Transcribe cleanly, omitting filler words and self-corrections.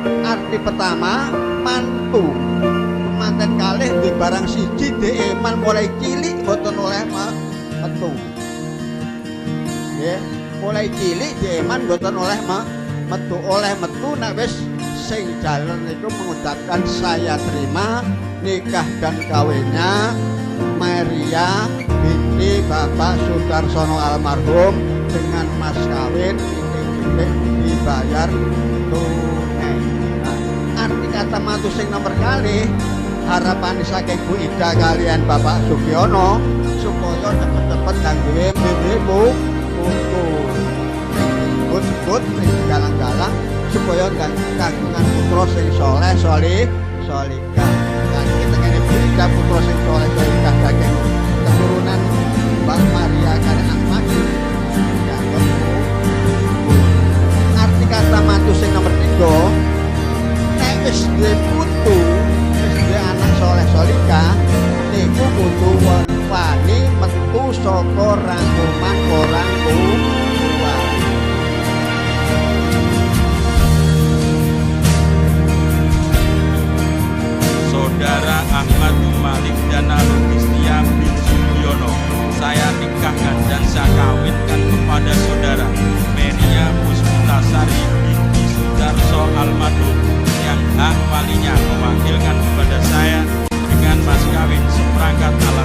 Arti pertama mantu. Manten kalih di barang siji di iman mulai cilik boten oleh metu. Ya, mulai cilik di iman boten oleh metu nek wis sing jalan itu mengucapkan saya terima nikah dan kawinnya Maria binti Bapak Sudarsono almarhum dengan mas kawin titik-titik dibayar tunai. Nah, arti kata mantu sing nomor kali harapan saking Bu Ida kalian Bapak Sugiono supaya cepet-cepet kangge mbene-mbene untuk sebut galang-galang supaya kagungan putra sing solihah. Lagi tengene Bu Ida putra sing solihah saking keturunan Mbak Maria kali Ahmad. Arti kata mantu sing nomor 3 nek wis duwe putu anak soleh-solihah niku kudu wani metu saka rangkuman orang tua. Saudara Ahmad Malik dan Alugistia bin Sugiono, saya nikahkan dan saya kawinkan kepada saudara Maria Puspitasari binti Sudarso almarhum yang hak walinya mewakilkan kepada saya dengan mas kawin seperangkat alat